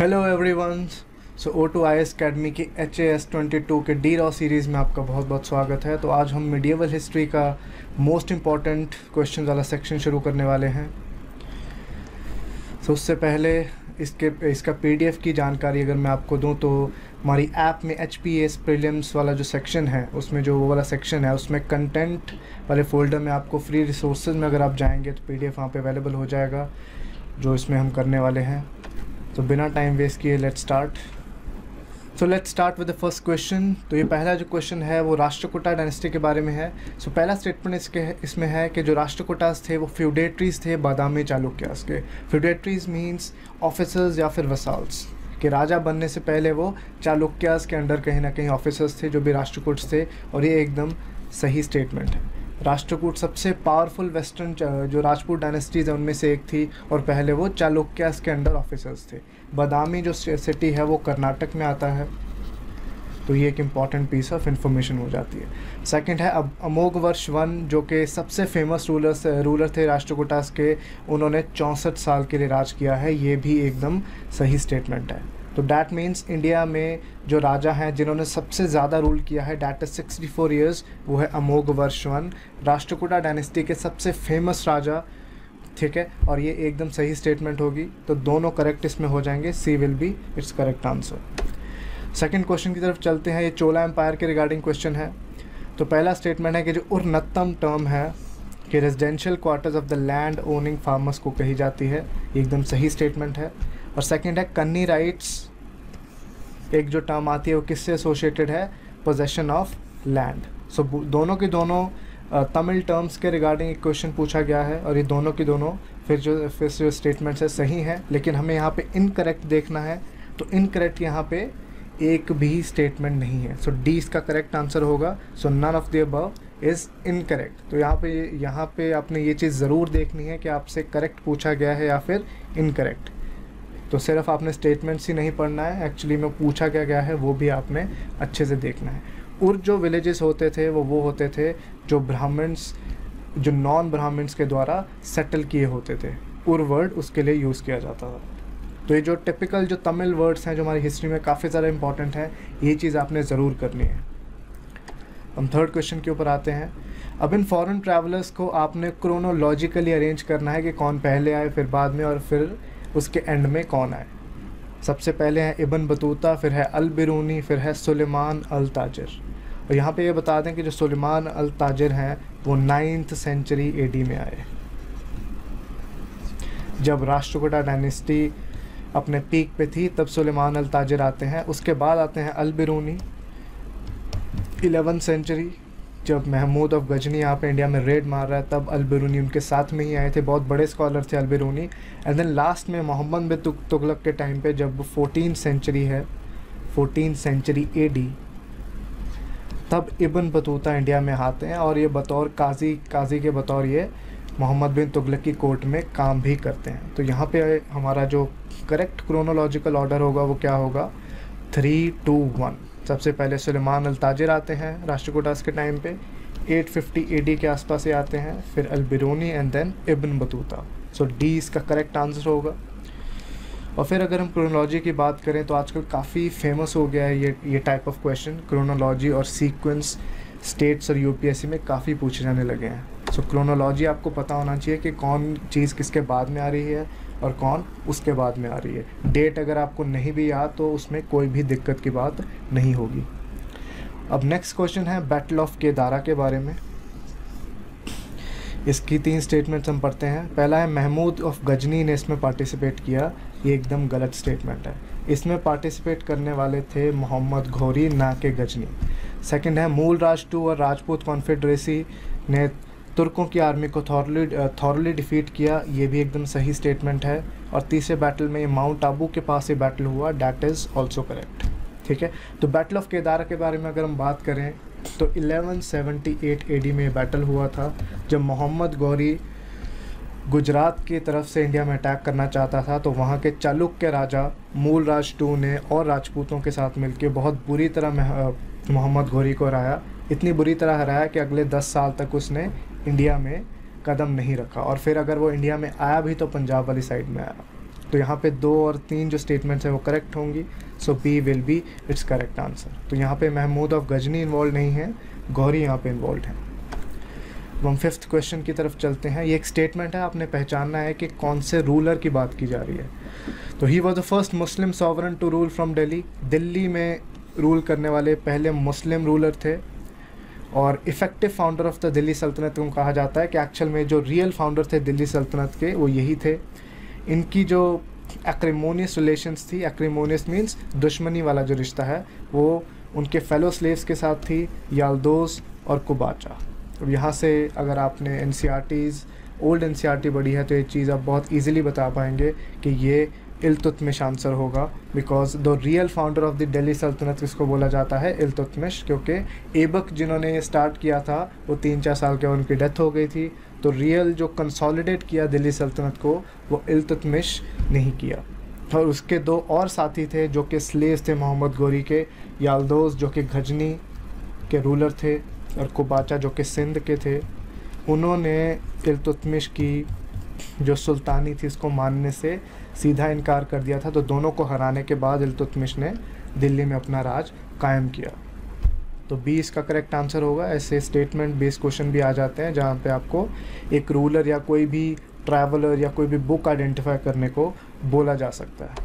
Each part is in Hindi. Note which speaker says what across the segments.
Speaker 1: Hello everyone. So O2 IAS academy की HAS22 के डी रॉ सीरीज़ में आपका बहुत बहुत स्वागत है। तो आज हम मिडिएवल हिस्ट्री का मोस्ट इम्पॉर्टेंट क्वेश्चन वाला सेक्शन शुरू करने वाले हैं। सो उससे पहले इसका PDF की जानकारी अगर मैं आपको दूं तो हमारी ऐप में HPAS प्रीलिम्स वाला जो सेक्शन है उसमें जो वो वाला सेक्शन है उसमें कंटेंट वाले फ़ोल्डर में आपको फ्री रिसोर्सेज में अगर आप जाएंगे तो PDF वहाँ पे अवेलेबल हो जाएगा जो इसमें हम करने वाले हैं। तो बिना टाइम वेस्ट किए let's start with the first question. तो ये पहला जो क्वेश्चन है वो राष्ट्रकूटा डायनेस्टी के बारे में है। सो पहला स्टेटमेंट इसमें है कि जो राष्ट्रकूटास थे वो फ्यूडेटरीज थे बादामी चालुक्यास के। फ्यूडेटरीज मींस ऑफिसर्स या फिर वसाल्स कि राजा बनने से पहले वो चालुक्यास के अंडर कहीं ना कहीं ऑफिसर्स थे जो भी राष्ट्रकूट्स थे, और ये एकदम सही स्टेटमेंट है। राष्ट्रकूट सबसे पावरफुल वेस्टर्न जो राजपूत डायनेस्टीज है उनमें से एक थी और पहले वो चालुक्यास के अंडर ऑफिसर्स थे। बादामी जो सिटी है वो कर्नाटक में आता है, तो ये एक इम्पॉर्टेंट पीस ऑफ इंफॉर्मेशन हो जाती है। सेकंड है अब अमोघवर्ष वन जो कि सबसे फेमस रूलर थे राष्ट्रकूटास के, उन्होंने 64 साल के लिए राज किया है। ये भी एकदम सही स्टेटमेंट है। तो डैट मीन्स इंडिया में जो राजा हैं जिन्होंने सबसे ज़्यादा रूल किया है डैट इज 64 ईयर्स, वो है अमोघवर्ष वन, राष्ट्रकूटा डायनेस्टी के सबसे फेमस राजा। ठीक है, और ये एकदम सही स्टेटमेंट होगी, तो दोनों करेक्ट इसमें हो जाएंगे। C will be its correct answer. Second question की तरफ चलते हैं। ये चोला एम्पायर के रिगार्डिंग क्वेश्चन है। तो पहला स्टेटमेंट है कि जो उर्नत्तम टर्म है कि residential quarters of the land owning farmers को कही जाती है, एकदम सही स्टेटमेंट है। और सेकंड है कन्नी राइट्स, एक जो टर्म आती है वो किससे एसोसिएटेड है, पोजेशन ऑफ लैंड। सो दोनों के दोनों तमिल टर्म्स के रिगार्डिंग एक क्वेश्चन पूछा गया है और ये दोनों की दोनों फिर जो स्टेटमेंट्स है सही हैं, लेकिन हमें यहाँ पे इनकरेक्ट देखना है। तो इनकरेक्ट यहाँ पे एक भी स्टेटमेंट नहीं है। सो डी इसका करेक्ट आंसर होगा। So none of the above is incorrect. तो यहाँ पे आपने ये चीज़ ज़रूर देखनी है कि आपसे करेक्ट पूछा गया है या फिर इनकरेक्ट। तो सिर्फ आपने स्टेटमेंट्स ही नहीं पढ़ना है, एक्चुअली में पूछा क्या गया है वो भी आपने अच्छे से देखना है। और जो विलेजेस होते थे वो होते थे जो ब्राह्मण्स जो नॉन ब्राह्मण्स के द्वारा सेटल किए होते थे। उर वर्ड उसके लिए यूज़ किया जाता था। तो ये जो टिपिकल जो तमिल वर्ड्स हैं जो हमारी हिस्ट्री में काफ़ी ज़्यादा इंपॉर्टेंट है, ये चीज़ आपने ज़रूर करनी है। हम थर्ड क्वेश्चन के ऊपर आते हैं। अब इन फॉरेन ट्रैवलर्स को आपने क्रोनोलॉजिकली अरेंज करना है कि कौन पहले आए फिर बाद में और फिर उसके एंड में कौन आए। सबसे पहले है इब्न बतूता, फिर है अल बिरूनी, फिर है सुलेमान अल ताजिर। और यहाँ पे ये बता दें कि जो सुलेमान अल ताजिर हैं वो 9th सेंचुरी AD में आए, जब राष्ट्रकूटा डायनेस्टी अपने पीक पे थी तब सुलेमान अल ताजिर आते हैं। उसके बाद आते हैं अल बिरूनी 11th सेंचुरी, जब महमूद ऑफ गजनी यहाँ पे इंडिया में रेड मार रहा है तब अल बिरूनी उनके साथ में ही आए थे। बहुत बड़े स्कॉलर थे अल बिरूनी। एंड देन लास्ट में मोहम्मद बिन तुगलक के टाइम पे जब 14th सेंचुरी है, 14th सेंचुरी AD, तब इब्न बतूता इंडिया में आते हैं और ये बतौर काजी के बतौर ये मोहम्मद बिन तुगलक की कोर्ट में काम भी करते हैं। तो यहाँ पे हमारा जो करेक्ट क्रोनोलॉजिकल ऑर्डर होगा वो क्या होगा, 3, 2, 1। सबसे पहले सुलेमान अल ताजिर आते हैं राष्ट्रकूटास के टाइम पे, 850 AD के आसपास से आते हैं, फिर Al Biruni and then Ibn Battuta. So D इसका करेक्ट आंसर होगा। और फिर अगर हम क्रोनोलॉजी की बात करें तो आजकल काफ़ी फेमस हो गया है ये टाइप ऑफ क्वेश्चन। क्रोनोलॉजी और सीक्वेंस स्टेट्स और UPSC में काफ़ी पूछे जाने लगे हैं। सो क्रोनोलॉजी आपको पता होना चाहिए कि कौन चीज़ किसके बाद में आ रही है और कौन उसके बाद में आ रही है। डेट अगर आपको नहीं भी याद तो उसमें कोई भी दिक्कत की बात नहीं होगी। अब नेक्स्ट क्वेश्चन है बैटल ऑफ केदारा के बारे में। इसकी 3 स्टेटमेंट्स हम पढ़ते हैं। पहला है महमूद ऑफ गजनी ने इसमें पार्टिसिपेट किया, ये एकदम गलत स्टेटमेंट है। इसमें पार्टिसिपेट करने वाले थे मोहम्मद घोरी ना के गजनी। सेकंड है मूलराज II और राजपूत कॉन्फेडरेसी ने तुर्कों की आर्मी को थॉरली डिफीट किया, ये भी एकदम सही स्टेटमेंट है। और तीसरे बैटल में माउंट आबू के पास ये बैटल हुआ, डैट इज़ ऑल्सो करेक्ट। ठीक है, तो बैटल ऑफ केदारा के बारे में अगर हम बात करें तो 1178 AD में बैटल हुआ था, जब मोहम्मद गौरी गुजरात की तरफ से इंडिया में अटैक करना चाहता था। तो वहाँ के चालुक्य राजा मूलराज II ने और राजपूतों के साथ मिलकर बहुत बुरी तरह मोहम्मद गौरी को हराया। इतनी बुरी तरह हराया कि अगले 10 साल तक उसने इंडिया में कदम नहीं रखा, और फिर अगर वो इंडिया में आया भी तो पंजाब वाली साइड में आया। तो यहाँ पे 2 और 3 जो स्टेटमेंट्स हैं वो करेक्ट होंगी, so B will be its correct answer. तो यहाँ पे महमूद ऑफ गजनी इन्वॉल्व नहीं है, गौरी यहाँ पे इन्वॉल्व है। अब हम 5th क्वेश्चन की तरफ चलते हैं। ये एक स्टेटमेंट है, आपने पहचानना है कि कौन से रूलर की बात की जा रही है। तो he was the first Muslim sovereign to rule from Delhi, Delhi में रूल करने वाले पहले मुस्लिम रूलर थे, और effective founder of the Delhi Sultanat को कहा जाता है कि एक्चुअल में जो रियल फाउंडर थे दिल्ली सल्तनत के वो यही थे। इनकी जो एक्रिमोनियस रिलेशंस थी, एक्रिमोनियस मीन्स दुश्मनी वाला जो रिश्ता है, वो उनके फेलो स्लेव्स के साथ थी, याल्दोस और कुबाचा। अब यहाँ से अगर आपने एनसीईआरटीज़ ओल्ड एनसीईआरटी पढ़ी है तो ये चीज़ आप बहुत इजीली बता पाएंगे कि ये इल्तुतमिश आंसर होगा, because the real founder of the Delhi सल्तनत किसको बोला जाता है, इल्तुतमिश, क्योंकि ऐबक जिन्होंने ये स्टार्ट किया था वो 3-4 साल के उनकी डेथ हो गई थी। तो रियल जो कंसोलिडेट किया दिल्ली सल्तनत को वो इल्तुतमिश नहीं किया। और उसके 2 और साथी थे जो कि स्लेव्स थे मोहम्मद गौरी के, याल्दोस जो कि गजनी के रूलर थे और कुबाचा जो कि सिंध के थे। उन्होंने इल्तुतमिश की जो सुल्तानी थी इसको मानने से सीधा इनकार कर दिया था। तो दोनों को हराने के बाद इल्तुतमिश ने दिल्ली में अपना राज कायम किया। तो बी इसका करेक्ट आंसर होगा। ऐसे स्टेटमेंट बेस्ड क्वेश्चन भी आ जाते हैं जहाँ पे आपको एक रूलर या कोई भी ट्रैवलर या कोई भी बुक आइडेंटिफाई करने को बोला जा सकता है।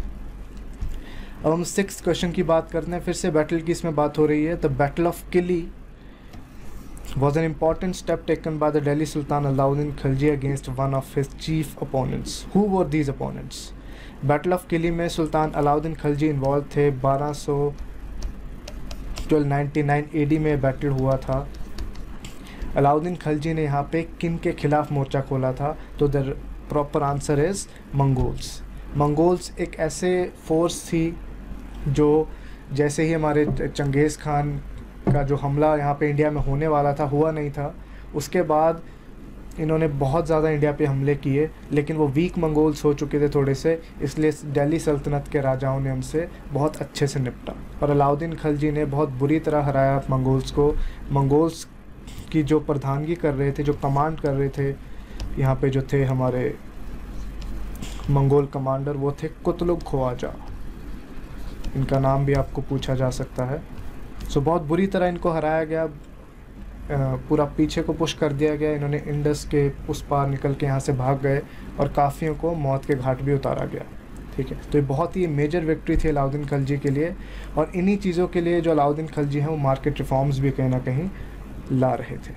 Speaker 1: अब हम 6th क्वेश्चन की बात करते हैं। फिर से बैटल की इसमें बात हो रही है। The battle of Kili was an important step taken by the Delhi Sultan Alauddin Khilji against one of his chief opponents. Who were these opponents? Battle of Kili में सुल्तान अलाउद्दीन खिलजी इन्वॉल्व थे। 1299 AD में बैटल हुआ था। अलाउद्दीन खिलजी ने यहाँ पे किन के खिलाफ मोर्चा खोला था? तो the proper answer is Mongols. Mongols एक ऐसे फोर्स थी जो जैसे ही हमारे चंगेज़ खान का जो हमला यहाँ पे इंडिया में होने वाला था, हुआ नहीं था, उसके बाद इन्होंने बहुत ज़्यादा इंडिया पे हमले किए, लेकिन वो वीक मंगोल्स हो चुके थे थोड़े से, इसलिए दिल्ली सल्तनत के राजाओं ने उनसे बहुत अच्छे से निपटा और अलाउद्दीन खिलजी ने बहुत बुरी तरह हराया मंगोल्स को। मंगोल्स की जो प्रधानगी कर रहे थे, जो कमांड कर रहे थे यहाँ पे जो थे हमारे मंगोल कमांडर, वो थे कुतलुग ख्वाजा। इनका नाम भी आपको पूछा जा सकता है। सो बहुत बुरी तरह इनको हराया गया, पूरा पीछे को पुश कर दिया गया। इन्होंने इंडस के उस पार निकल के यहाँ से भाग गए और काफ़ियों को मौत के घाट भी उतारा गया। ठीक है, तो ये बहुत ही मेजर विक्ट्री थी अलाउद्दीन खिलजी के लिए, और इन्हीं चीज़ों के लिए जो अलाउद्दीन खिलजी हैं वो मार्केट रिफॉर्म्स भी कहीं ना कहीं ला रहे थे।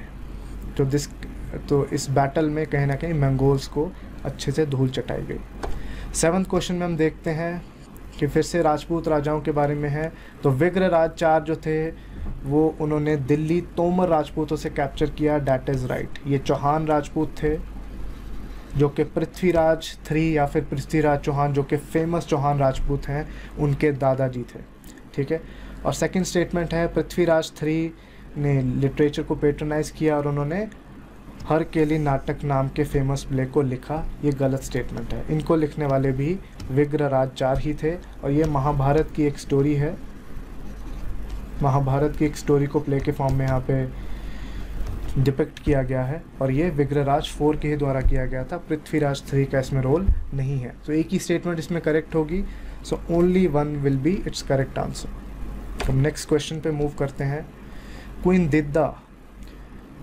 Speaker 1: तो इस बैटल में कहीं ना कहीं मंगोल्स को अच्छे से धूल चटाई गई। 7th क्वेश्चन में हम देखते हैं कि फिर से राजपूत राजाओं के बारे में है। तो विग्रराज 4 जो थे वो उन्होंने दिल्ली तोमर राजपूतों से कैप्चर किया, डैट इज़ राइट। ये चौहान राजपूत थे जो कि पृथ्वीराज 3 या फिर पृथ्वीराज चौहान जो कि फेमस चौहान राजपूत हैं उनके दादाजी थे। ठीक है, और सेकंड स्टेटमेंट है पृथ्वीराज 3 ने लिटरेचर को पेट्रोनाइज़ किया और उन्होंने हर केली नाटक नाम के फेमस प्ले को लिखा। ये गलत स्टेटमेंट है। इनको लिखने वाले भी विग्रराज 4 ही थे, और ये महाभारत की एक स्टोरी है। महाभारत की एक स्टोरी को प्ले के फॉर्म में यहाँ पे डिपिक्ट किया गया है, और ये विग्रराज 4 के ही द्वारा किया गया था। पृथ्वीराज 3 का इसमें रोल नहीं है। तो एक ही स्टेटमेंट इसमें करेक्ट होगी। So only one will be its correct answer. हम नेक्स्ट क्वेश्चन पे मूव करते हैं। क्वीन दिद्दा,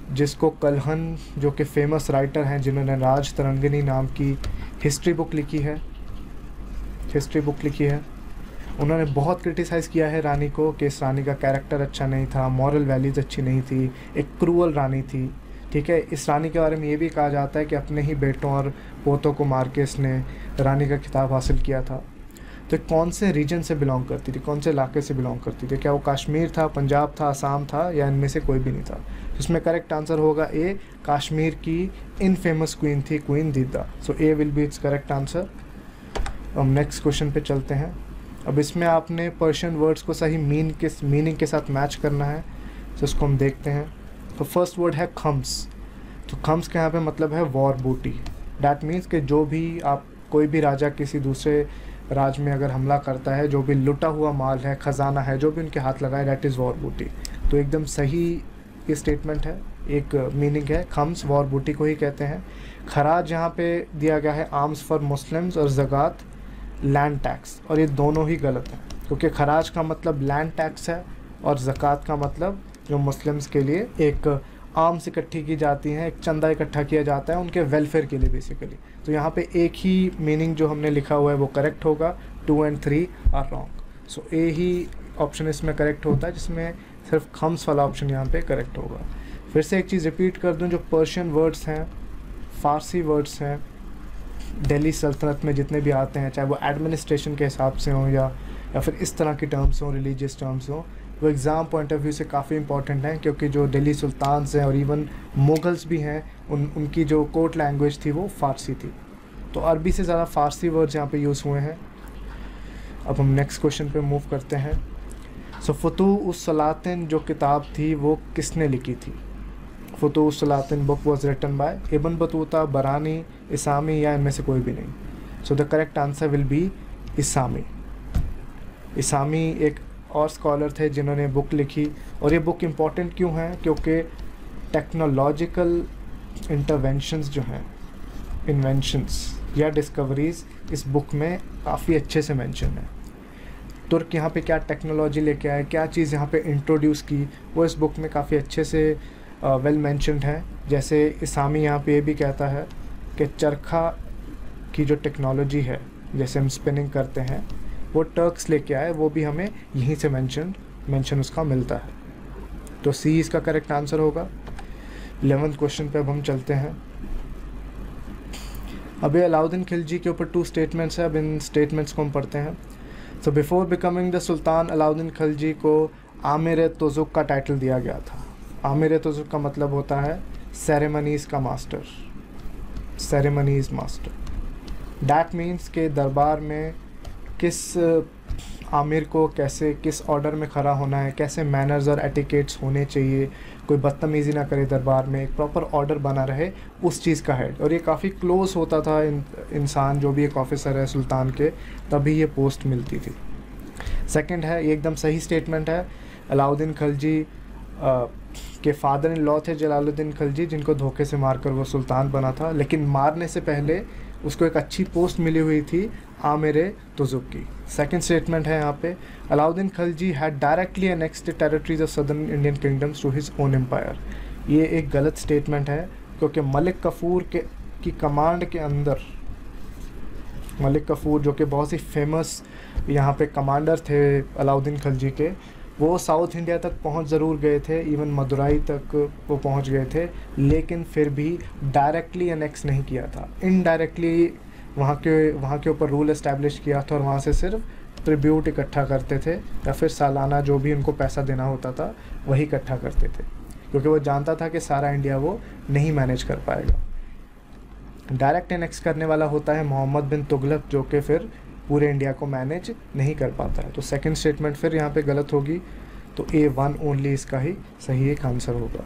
Speaker 1: जिसको कल्हन जो कि फेमस राइटर हैं जिन्होंने राज तरंगिनी नाम की हिस्ट्री बुक लिखी है, उन्होंने बहुत क्रिटिसाइज़ किया है रानी को कि इस रानी का कैरेक्टर अच्छा नहीं था, मॉरल वैल्यूज़ अच्छी नहीं थी, एक क्रूअल रानी थी। ठीक है, इस रानी के बारे में ये भी कहा जाता है कि अपने ही बेटों और पोतों को मार के इसने रानी का खिताब हासिल किया था। तो कौन से रीजन से बिलोंग करती थी, कौन से इलाके से बिलोंग करती थी? क्या वो कश्मीर था, पंजाब था, असम था, या इनमें से कोई भी नहीं था? इसमें करेक्ट आंसर होगा ए, कश्मीर की इनफेमस क्वीन थी queen Didda. So A will be its correct answer. हम नेक्स्ट क्वेश्चन पे चलते हैं। अब इसमें आपने पर्शियन वर्ड्स को सही मीनिंग के साथ मैच करना है, तो इसको हम देखते हैं। तो फर्स्ट वर्ड है खम्स। तो खम्स के यहाँ पे मतलब है वॉर बूटी। डैट मीन्स कि जो भी कोई भी राजा किसी दूसरे राज में अगर हमला करता है, जो भी लुटा हुआ माल है, ख़जाना है, जो भी उनके हाथ लगाए, डैट इज़ वॉर बूटी। तो एकदम सही ये स्टेटमेंट है। एक मीनिंग है खम्स, वॉर बूटी को ही कहते हैं। खराज यहाँ पे दिया गया है आर्म्स फॉर मुस्लिम्स और ज़कात लैंड टैक्स, और ये दोनों ही गलत हैं क्योंकि खराज का मतलब लैंड टैक्स है और ज़कात का मतलब जो मुस्लिम्स के लिए एक आर्म्स इकट्ठी की जाती हैं, एक चंदा इकट्ठा किया जाता है उनके वेलफेयर के लिए बेसिकली। तो यहाँ पे एक ही मीनिंग जो हमने लिखा हुआ है वो करेक्ट होगा, 2 and 3 are wrong. So A ही ऑप्शन इसमें करेक्ट होता है, जिसमें सिर्फ खम्स वाला ऑप्शन यहाँ पे करेक्ट होगा। फिर से एक चीज़ रिपीट कर दूँ, जो पर्शियन वर्ड्स हैं, फ़ारसी वर्ड्स हैं, दिल्ली सल्तनत में जितने भी आते हैं, चाहे वो एडमिनिस्ट्रेशन के हिसाब से हों या फिर इस तरह की टर्म्स हों, रिलीजियस टर्म्स हों, वो एग्ज़ाम पॉइंट ऑफ व्यू से काफ़ी इंपॉर्टेंट हैं क्योंकि जो दिल्ली सुल्तान्स हैं और इवन मुगल्स भी हैं, उनकी जो कोर्ट लैंग्वेज थी वो फ़ारसी थी। तो अरबी से ज़्यादा फ़ारसी वर्ड्स यहाँ पे यूज़ हुए हैं। अब हम नेक्स्ट क्वेश्चन पे मूव करते हैं। सो फुतूह सलातिन जो किताब थी वो किसने लिखी थी? Futuh Salatin book was written by Ibn Battuta, Barani, Isami या इनमें से कोई भी नहीं। So the correct answer will be Isami. Isami एक और स्कॉलर थे जिन्होंने बुक लिखी, और ये बुक इम्पॉर्टेंट क्यों है? क्योंकि टेक्नोलॉजिकल इंटरवेंशंस जो हैं, इन्वेंशंस या डिस्कवरीज़ इस बुक में काफ़ी अच्छे से मेंशन है। तुर्क यहाँ पे क्या टेक्नोलॉजी लेके आए, क्या चीज़ यहाँ पे इंट्रोड्यूस की, वो इस बुक में काफ़ी अच्छे से वेल मेंशन्ड है। जैसे इसामी यहाँ पे ये भी कहता है कि चरखा की जो टेक्नोलॉजी है, जैसे हम स्पिनिंग करते हैं, वो टर्क्स लेके आए, वो भी हमें यहीं से मेंशन उसका मिलता है। तो सी इसका करेक्ट आंसर होगा। 11th क्वेश्चन पे अब हम चलते हैं। अभी अलाउद्दीन खिलजी के ऊपर 2 स्टेटमेंट्स हैं, अब इन स्टेटमेंट्स को हम पढ़ते हैं। So before becoming the sultan, Alauddin Khilji को आमिर तुज़ुक का टाइटल दिया गया था। आमिर तुज़ुक का मतलब होता है सेरेमनीज़ का master, ceremonies master. That means के दरबार में किस आमिर को कैसे, किस ऑर्डर में खड़ा होना है, कैसे मैनर्स और एटिकेट्स होने चाहिए, कोई बदतमीज़ी ना करे दरबार में, एक प्रॉपर ऑर्डर बना रहे, उस चीज़ का हेड। और ये काफ़ी क्लोज होता था इंसान जो भी एक ऑफिसर है सुल्तान के, तभी ये पोस्ट मिलती थी। सेकंड है, ये एकदम सही स्टेटमेंट है। अलाउद्दीन खिलजी के फादर इन लॉ थे जलालुद्दीन खिलजी, जिनको धोखे से मारकर वो सुल्तान बना था, लेकिन मारने से पहले उसको एक अच्छी पोस्ट मिली हुई थी आमिर तुज़ुक की। सेकंड स्टेटमेंट है यहाँ पे, Alauddin Khilji had directly annexed territories of southern Indian kingdoms to his own empire. ये एक गलत स्टेटमेंट है क्योंकि मलिक कफूर की कमांड के अंदर, मलिक कफूर जो कि बहुत ही फेमस यहाँ पे कमांडर थे अलाउद्दीन खिलजी के, वो साउथ इंडिया तक पहुँच ज़रूर गए थे, इवन मदुराई तक वो पहुँच गए थे, लेकिन फिर भी डायरेक्टली अनेक्स नहीं किया था। इनडायरेक्टली वहाँ के ऊपर रूल इस्टेब्लिश किया था और वहाँ से सिर्फ ट्रिब्यूट इकट्ठा करते थे या फिर सालाना जो भी उनको पैसा देना होता था वही इकट्ठा करते थे, क्योंकि वो जानता था कि सारा इंडिया वो नहीं मैनेज कर पाएगा। डायरेक्ट अनेक्स करने वाला होता है मोहम्मद बिन तुगलक, जो कि फिर पूरे इंडिया को मैनेज नहीं कर पाता है। तो सेकंड स्टेटमेंट फिर यहाँ पे गलत होगी, तो A1 ओनली इसका ही सही एक आंसर होगा।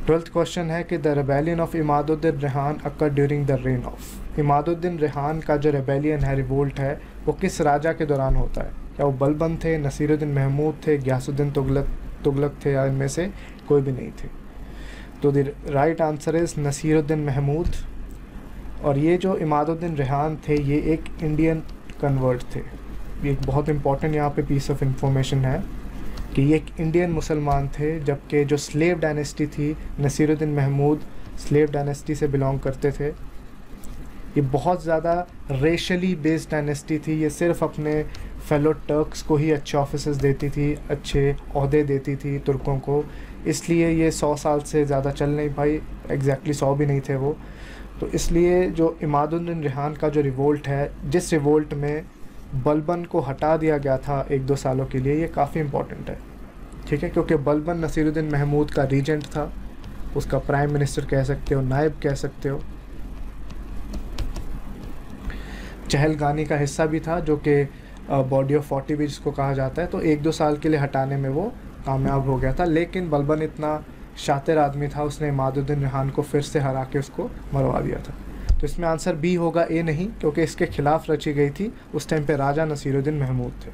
Speaker 1: 12th क्वेश्चन है कि the rebellion of Imaduddin Rehan occur during the rain of. Imaduddin Rehan का जो रेबेलियन है, रिवोल्ट है, वो किस राजा के दौरान होता है? क्या वो बलबन थे, नसीरुद्दीन महमूद थे, गयासुद्दीन तुगलक थे, या इनमें से कोई भी नहीं थे? तो the right answer is Nasiruddin Mahmud. और ये जो इमादुद्दीन रेहान थे, ये एक इंडियन कन्वर्ट थे। ये एक बहुत इंपॉर्टेंट यहाँ पे पीस ऑफ इंफॉर्मेशन है कि ये एक इंडियन मुसलमान थे, जबकि जो स्लेव डायनेस्टी थी, नसीरुद्दीन महमूद स्लेव डायनेस्टी से बिलोंग करते थे। ये बहुत ज़्यादा रेशली बेस्ड डायनेस्टी थी, ये सिर्फ अपने फेलो टर्क्स को ही अच्छे ऑफिसर्स देती थी, अच्छे ओहदे देती थी तुर्कों को, इसलिए ये 100 साल से ज़्यादा चल नहीं पाई। एग्जैक्टली 100 भी नहीं थे वो। तो इसलिए जो इमादुद्दीन रेहान का जो रिवोल्ट है, जिस रिवोल्ट में बलबन को हटा दिया गया था 1-2 सालों के लिए, ये काफ़ी इम्पोर्टेंट है, ठीक है, क्योंकि बलबन नसीरुद्दीन महमूद का रीजेंट था, उसका प्राइम मिनिस्टर कह सकते हो, नायब कह सकते हो, चहलगानी का हिस्सा भी था, जो कि बॉडी ऑफ 40 भी जिसको कहा जाता है। तो 1-2 साल के लिए हटाने में वो कामयाब हो गया था, लेकिन बलबन इतना शातिर आदमी था, उसने इमादुद्दीन रेहान को फिर से हरा के उसको मरवा दिया था। तो इसमें आंसर बी होगा, ए नहीं, क्योंकि इसके खिलाफ रची गई थी उस टाइम पे राजा नसीरुद्दीन महमूद थे।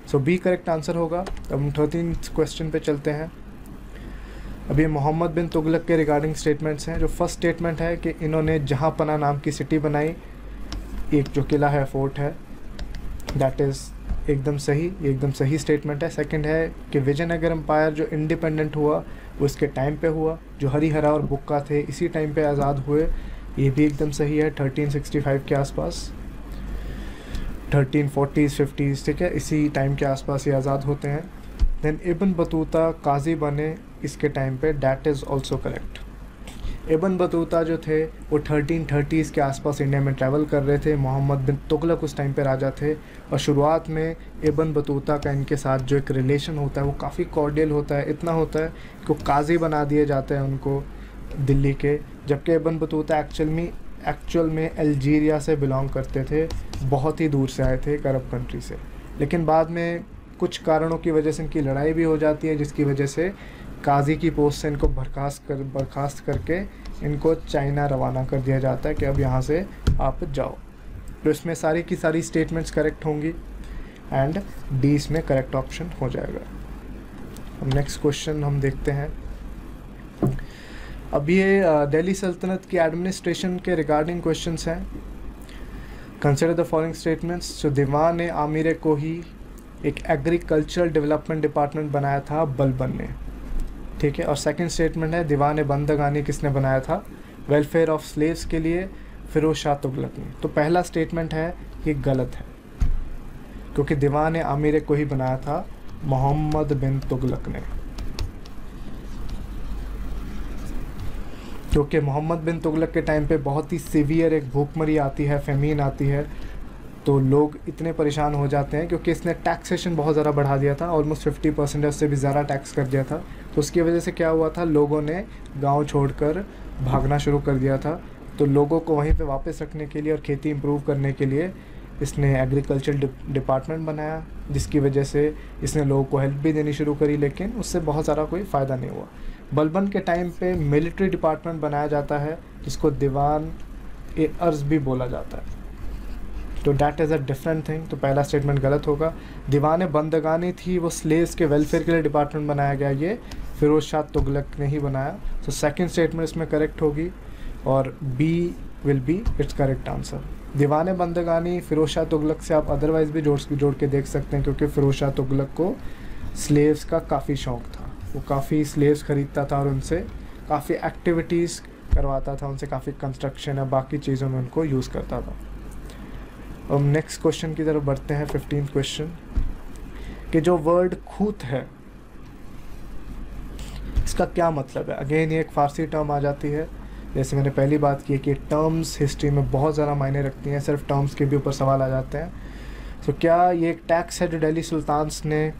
Speaker 1: सो बी करेक्ट आंसर होगा। अब हम 13th क्वेश्चन पे चलते हैं। अभी मोहम्मद बिन तुगलक के रिगार्डिंग स्टेटमेंट्स हैं। जो फर्स्ट स्टेटमेंट है कि इन्होंने जहाँ पना नाम की सिटी बनाई, एक जो किला है, फोर्ट है, दैट इज़ एकदम सही स्टेटमेंट है। सेकंड है कि विजयनगर एम्पायर जो इंडिपेंडेंट हुआ वो इसके टाइम पे हुआ, जो हरिहरा और बुक्का थे इसी टाइम पे आज़ाद हुए, ये भी एकदम सही है, 1365 के आसपास, 1340s 50s, ठीक है, इसी टाइम के आसपास ये आज़ाद होते हैं। देन इब्न बतूता काजी बने इसके टाइम पे, that is also correct. Ibn Battuta जो थे वो 1330s के आसपास इंडिया में ट्रैवल कर रहे थे। मोहम्मद बिन तुगलक उस टाइम पे राजा थे, और शुरुआत में इब्न बतूता का इनके साथ जो एक रिलेशन होता है वो काफ़ी कॉर्डियल होता है, इतना होता है कि काजी बना दिए जाते हैं उनको दिल्ली के, जबकि इब्न बतूता एक्चुअल में अल्जीरिया से बिलोंग करते थे, बहुत ही दूर से आए थे, एक अरब कंट्री से। लेकिन बाद में कुछ कारणों की वजह से इनकी लड़ाई भी हो जाती है, जिसकी वजह से काजी की पोस्ट से इनको बर्खास्त करके इनको चाइना रवाना कर दिया जाता है कि अब यहाँ से आप जाओ। तो इसमें सारी की सारी स्टेटमेंट्स करेक्ट होंगी एंड डी इसमें करेक्ट ऑप्शन हो जाएगा। अब नेक्स्ट क्वेश्चन हम देखते हैं। अब ये दिल्ली सल्तनत की एडमिनिस्ट्रेशन के रिगार्डिंग क्वेश्चंस हैं। Consider the following statements. जो दीवान आमिर कोही एक एग्रीकल्चरल डेवलपमेंट डिपार्टमेंट बनाया था बलबन ने, ठीक है। और सेकंड स्टेटमेंट है दीवान बंदगानी किसने बनाया था, वेलफेयर ऑफ स्लेव्स के लिए फिरोज शाह तुगलक ने। तो पहला स्टेटमेंट है ये गलत है, क्योंकि दीवान आमिर कोही बनाया था मोहम्मद बिन तुगलक ने, क्योंकि मोहम्मद बिन तुगलक के टाइम पे बहुत ही सीवियर एक भूखमरी आती है, फेमीन आती है, तो लोग इतने परेशान हो जाते हैं क्योंकि इसने टैक्सेशन बहुत ज़्यादा बढ़ा दिया था, ऑलमोस्ट 50% उससे भी ज़्यादा टैक्स कर दिया था। तो उसकी वजह से क्या हुआ था, लोगों ने गांव छोड़कर भागना शुरू कर दिया था। तो लोगों को वहीं पे वापस रखने के लिए और खेती इंप्रूव करने के लिए इसने एग्रीकल्चर डिपार्टमेंट बनाया, जिसकी वजह से इसने लोगों को हेल्प भी देनी शुरू करी, लेकिन उससे बहुत सारा कोई फ़ायदा नहीं हुआ। बलबन के टाइम पे मिलिट्री डिपार्टमेंट बनाया जाता है, जिसको दीवान ए अर्ज़ भी बोला जाता है। तो that is a different thing. तो पहला स्टेटमेंट गलत होगा। दीवान बंदगानी थी वो स्लेव्स के वेलफेयर के लिए डिपार्टमेंट बनाया गया, ये फिरोज शाह तुगलक ने ही बनाया। तो सेकंड स्टेटमेंट इसमें करेक्ट होगी और B will be its correct answer. Diwan Bandagani Firoz Shah Tughlaq से आप अदरवाइज़ भी जोड़ के देख सकते हैं, क्योंकि फिरोज शाह तुगलक को स्लेव्स का काफ़ी शौक़ था, वो काफ़ी स्लेव्स ख़रीदता था और उनसे काफ़ी एक्टिविटीज़ करवाता था, उनसे काफ़ी कंस्ट्रक्शन या बाकी चीज़ों में उनको यूज़ करता था। अब नेक्स्ट क्वेश्चन की तरफ बढ़ते हैं, 15th क्वेश्चन, कि जो वर्ड खूत है इसका क्या मतलब है। अगेन ये एक फ़ारसी टर्म आ जाती है, जैसे मैंने पहली बात की कि टर्म्स हिस्ट्री में बहुत ज़्यादा मायने रखती हैं, सिर्फ टर्म्स के भी ऊपर सवाल आ जाते हैं। तो क्या ये एक टैक्स है जो दिल्ली सुल्तान्स ने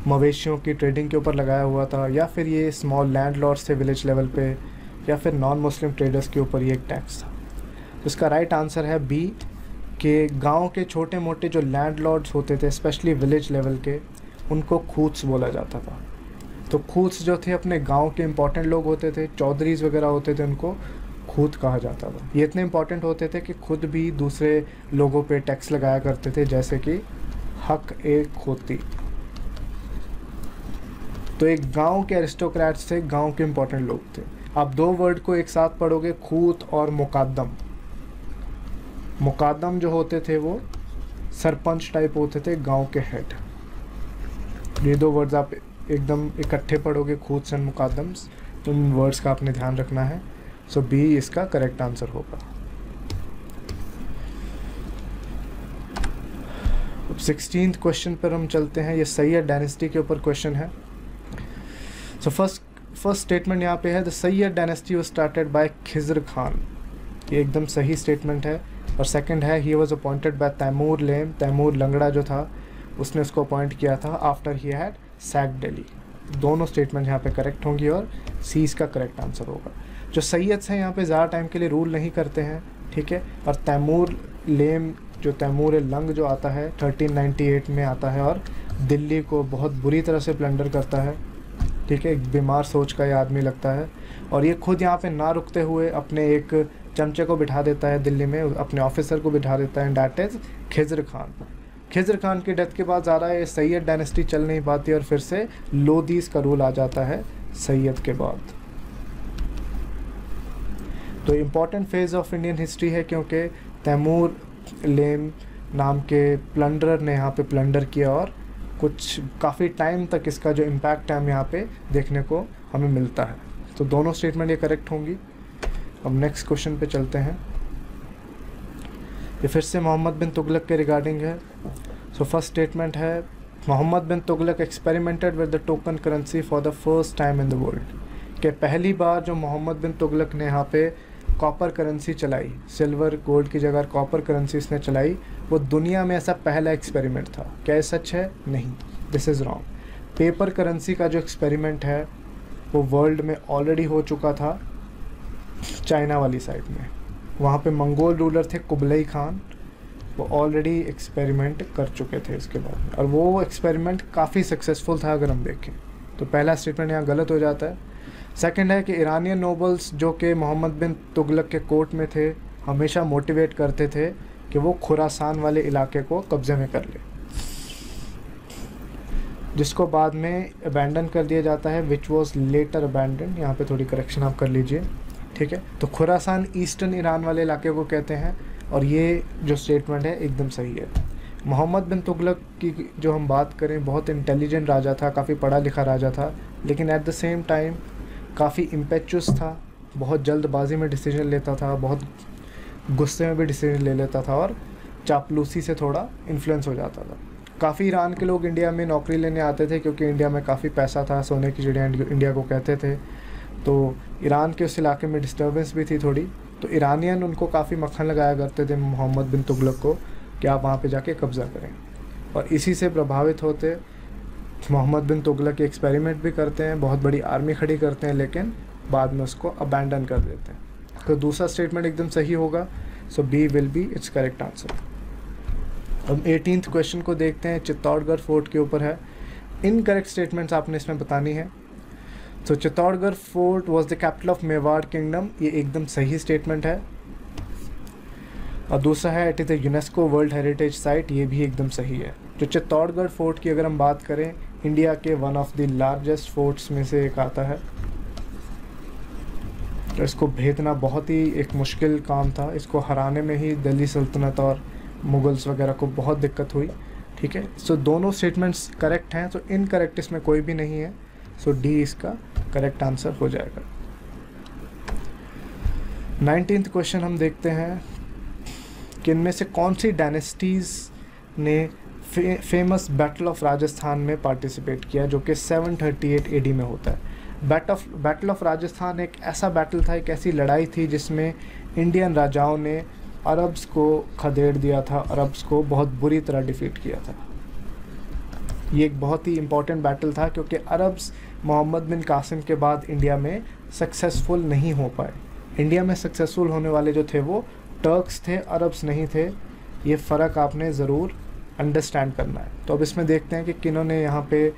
Speaker 1: मवेशियों की ट्रेडिंग के ऊपर लगाया हुआ था, या फिर ये स्मॉल लैंडलॉर्ड्स थे विलेज लेवल पे, या फिर नॉन मुस्लिम ट्रेडर्स के ऊपर ये एक टैक्स था। तो इसका राइट आंसर है बी, कि गांव के छोटे मोटे जो लैंडलॉर्ड्स होते थे, स्पेशली विलेज लेवल के, उनको खूत्स बोला जाता था। तो खूत्स जो थे अपने गांव के इंपॉर्टेंट लोग होते थे, चौधरीज वगैरह होते थे, उनको खूत कहा जाता था। ये इतने इंपॉर्टेंट होते थे कि खुद भी दूसरे लोगों पे टैक्स लगाया करते थे, जैसे कि हक ए खोती। तो एक गांव के एरिस्टोक्रेट्स थे, गांव के इंपॉर्टेंट लोग थे। आप दो वर्ड को एक साथ पढ़ोगे, खूत और मुकादम। मुकादम जो होते थे वो सरपंच टाइप होते थे, गांव के हेड। ये दो वर्ड्स आप एकदम इकट्ठे पढ़ोगे, खूत एंड मुकादम्स, तो इन वर्ड्स का आपने ध्यान रखना है। सो बी इसका करेक्ट आंसर होगा। अब 16th क्वेश्चन पर हम चलते हैं। ये सैयद डायनेस्टी के ऊपर क्वेश्चन है। सो फर्स्ट स्टेटमेंट यहाँ पे है, the Sayyid dynasty was started by Khizr Khan. ये एकदम सही स्टेटमेंट है। और सेकंड है, he was appointed by Timur Lame. Timur लंगड़ा जो था उसने उसको अपॉइंट किया था after he had sack Delhi. दोनों स्टेटमेंट यहाँ पे करेक्ट होंगी और सी इसका करेक्ट आंसर होगा। जो सैयद्स हैं यहाँ पे ज़्यादा टाइम के लिए रूल नहीं करते हैं, ठीक है। और तैमूर लेम जो तैमूर लंग जो आता है 1398 में आता है और दिल्ली को बहुत बुरी तरह से प्लंडर करता है, ठीक है। एक बीमार सोच का ये आदमी लगता है और ये खुद यहाँ पे ना रुकते हुए अपने एक चमचे को बिठा देता है दिल्ली में, अपने ऑफिसर को बिठा देता है, डैट इज़ खिज़र खान। खिज़र खान की डेथ के बाद ज़्यादा ये सैयद डायनेस्टी चल नहीं पाती और फिर से लोदीज़ का रूल आ जाता है सैयद के बाद। तो important phase of Indian history है, क्योंकि तैमूर लेन नाम के प्लंडरर ने यहाँ पे प्लंडर किया और कुछ काफ़ी टाइम तक इसका जो इम्पैक्ट है हम यहाँ पे देखने को हमें मिलता है। तो दोनों स्टेटमेंट ये करेक्ट होंगी। अब नेक्स्ट क्वेश्चन पे चलते हैं। ये फिर से मोहम्मद बिन तुगलक के रिगार्डिंग है। सो फर्स्ट स्टेटमेंट है, Mohammad bin Tughlaq experimented with the token currency for the first time in the world. कि पहली बार जो मोहम्मद बिन तुगलक ने यहाँ पे कॉपर करेंसी चलाई, सिल्वर गोल्ड की जगह कॉपर करेंसी इसने चलाई, वो दुनिया में ऐसा पहला एक्सपेरिमेंट था। क्या ये सच है? नहीं, this is wrong. Paper currency का जो एक्सपेरिमेंट है वो वर्ल्ड में ऑलरेडी हो चुका था चाइना वाली साइड में। वहाँ पे मंगोल रूलर थे कुबलई खान, वो ऑलरेडी एक्सपेरिमेंट कर चुके थे इसके बाद, और वो एक्सपेरिमेंट काफ़ी सक्सेसफुल था अगर हम देखें। तो पहला स्टेटमेंट यहाँ गलत हो जाता है। सेकंड है कि ईरानियन नोबल्स जो कि मोहम्मद बिन तुगलक के कोर्ट में थे हमेशा मोटिवेट करते थे कि वो खुरासान वाले इलाके को कब्ज़े में कर ले, जिसको बाद में अबैंडन कर दिया जाता है, विच वॉज लेटर अबैंडन। यहाँ पे थोड़ी करेक्शन आप कर लीजिए, ठीक है। तो खुरासान ईस्टर्न ईरान वाले इलाके को कहते हैं, और ये जो स्टेटमेंट है एकदम सही है। मोहम्मद बिन तुगलक की जो हम बात करें, बहुत इंटेलिजेंट राजा था, काफ़ी पढ़ा लिखा राजा था, लेकिन एट द सेम टाइम काफ़ी इम्पेचुअस था, बहुत जल्दबाजी में डिसीजन लेता था, बहुत गुस्से में भी डिसीजन ले लेता था, और चापलूसी से थोड़ा इन्फ्लुएंस हो जाता था। काफ़ी ईरान के लोग इंडिया में नौकरी लेने आते थे क्योंकि इंडिया में काफ़ी पैसा था, सोने की चिड़िया इंडिया को कहते थे। तो ईरान के उस इलाके में डिस्टर्बेंस भी थी थोड़ी, तो ईरानियन उनको काफ़ी मक्खन लगाया करते थे मोहम्मद बिन तुगलक को कि आप वहाँ पे जाके कब्ज़ा करें, और इसी से प्रभावित होते मोहम्मद बिन तुगलक एक्सपेरिमेंट भी करते हैं, बहुत बड़ी आर्मी खड़ी करते हैं, लेकिन बाद में उसको अबैंडन कर देते हैं। तो दूसरा स्टेटमेंट एकदम सही होगा, so B will be its correct answer. अब 18th क्वेश्चन को देखते हैं, चित्तौड़गढ़ फोर्ट के ऊपर है। इनकरेक्ट स्टेटमेंट्स आपने इसमें बतानी है। So Chittorgarh fort was the capital of Mewar kingdom, ये एकदम सही स्टेटमेंट है। और दूसरा है it is the UNESCO world heritage site, ये भी एकदम सही है। जो चित्तौड़गढ़ फोर्ट की अगर हम बात करें, इंडिया के one of the largest forts में से एक आता है। तो इसको भेदना बहुत ही एक मुश्किल काम था, इसको हराने में ही दिल्ली सल्तनत और मुगल्स वगैरह को बहुत दिक्कत हुई, ठीक है। सो दोनों स्टेटमेंट्स करेक्ट हैं, तो इनकरेक्ट इसमें कोई भी नहीं है, सो डी इसका करेक्ट आंसर हो जाएगा। 19th क्वेश्चन हम देखते हैं कि इनमें से कौन सी डायनेस्टीज़ ने फेमस बैटल ऑफ राजस्थान में पार्टिसिपेट किया, जो कि 738 AD में होता है। बैटल ऑफ राजस्थान एक ऐसा बैटल था, एक ऐसी लड़ाई थी जिसमें इंडियन राजाओं ने अरब्स को खदेड़ दिया था, अरब्स को बहुत बुरी तरह डिफीट किया था। ये एक बहुत ही इम्पॉर्टेंट बैटल था क्योंकि अरब्स मोहम्मद बिन कासिम के बाद इंडिया में सक्सेसफुल नहीं हो पाए। इंडिया में सक्सेसफुल होने वाले जो थे वो टर्क्स थे, अरब्स नहीं थे। ये फ़र्क आपने ज़रूर अंडरस्टैंड करना है। तो अब इसमें देखते हैं कि किन्होंने यहाँ पे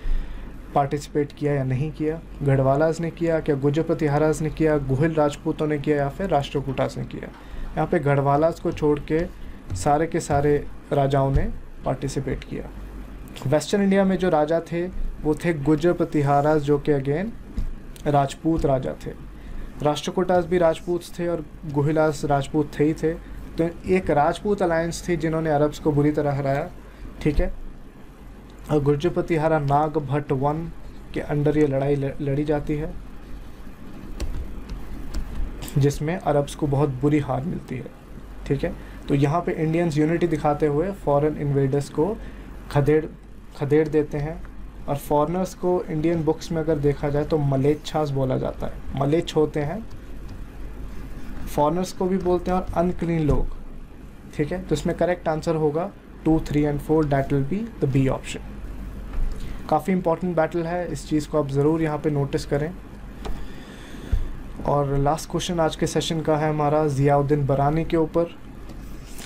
Speaker 1: पार्टिसिपेट किया या नहीं किया। गढ़वालाज ने किया, क्या गुर्जर प्रतिहाराज ने किया, गोहिल राजपूतों ने किया, या फिर राष्ट्रकूटास ने किया। यहाँ पे गढ़वालाज को छोड़ के सारे राजाओं ने पार्टिसिपेट किया। वेस्टर्न इंडिया में जो राजा थे वो थे गुर्जर प्रतिहाराज, जो कि अगेन राजपूत राजा थे। राष्ट्रकूटास भी राजपूत थे और गोहिलास राजपूत थे ही थे। तो एक राजपूत अलायंस थी जिन्होंने अरब्स को बुरी तरह हराया, ठीक है। और गुर्जर प्रतिहारा नाग भट्ट वन के अंडर ये लड़ाई लड़ी जाती है, जिसमें अरब्स को बहुत बुरी हार मिलती है, ठीक है। तो यहाँ पे इंडियंस यूनिटी दिखाते हुए फॉरेन इन्वेडर्स को खदेड़ देते हैं। और फॉरेनर्स को इंडियन बुक्स में अगर देखा जाए तो मलेच्छास बोला जाता है। मलेच्छ होते हैं, फॉरेनर्स को भी बोलते हैं, और अनक्लीन लोग, ठीक है। तो इसमें करेक्ट आंसर होगा 2, 3 और 4, that will be the B option. काफ़ी इंपॉर्टेंट बैटल है, इस चीज़ को आप ज़रूर यहाँ पे नोटिस करें। और लास्ट क्वेश्चन आज के सेशन का है हमारा ज़ियाउद्दीन बरानी के ऊपर।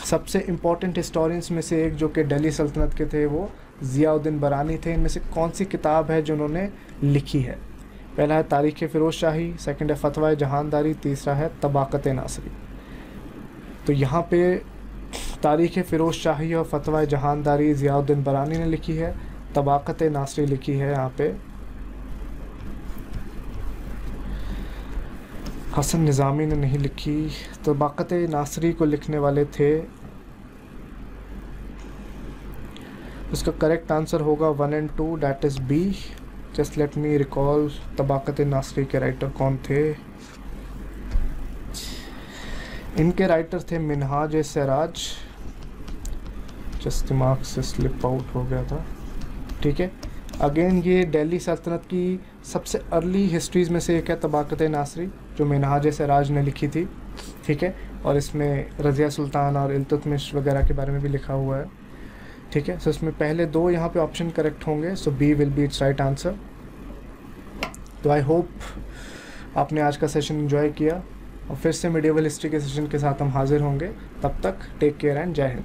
Speaker 1: सबसे इम्पॉर्टेंट हिस्टोरियंस में से एक जो कि दिल्ली सल्तनत के थे वो ज़ियाउद्दीन बरानी थे। इनमें से कौन सी किताब है जो उन्होंने लिखी है? पहला है तारीख़ फ़िरोज़ शाही, सेकंड है फ़तवाए जहानदारी, तीसरा है तबाक़त नासरी। तो यहाँ पे तारीख़ फ़िरोज़ शाही और फ़तवाए जहानदारी ज़ियाउद्दीन बरानी ने लिखी है, तबाक़त नासरी लिखी है यहाँ पे हसन निज़ामी ने नहीं लिखी। तबाक़त नासरी को लिखने वाले थे, इसका करेक्ट आंसर होगा 1 और 2, that is B. Just let me recall Tabaqat Nasiri के राइटर कौन थे। इनके राइटर थे मिनहाज सिराज, जस्ट दिमाग से स्लिप आउट हो गया था, ठीक है। अगेन ये दिल्ली सल्तनत की सबसे अर्ली हिस्ट्रीज़ में से एक है तबाक़त नासरी, जो मिनहाज सिराज ने लिखी थी, ठीक है। और इसमें रज़िया सुल्तान और इल्तुतमिश वगैरह के बारे में भी लिखा हुआ है, ठीक है। सो इसमें पहले 2 यहाँ पे ऑप्शन करेक्ट होंगे, so B will be its right answer. तो आई होप आपने आज का सेशन एंजॉय किया, और फिर से मिडिवल हिस्ट्री के सेशन के साथ हम हाजिर होंगे। तब तक टेक केयर एंड जय हिंद।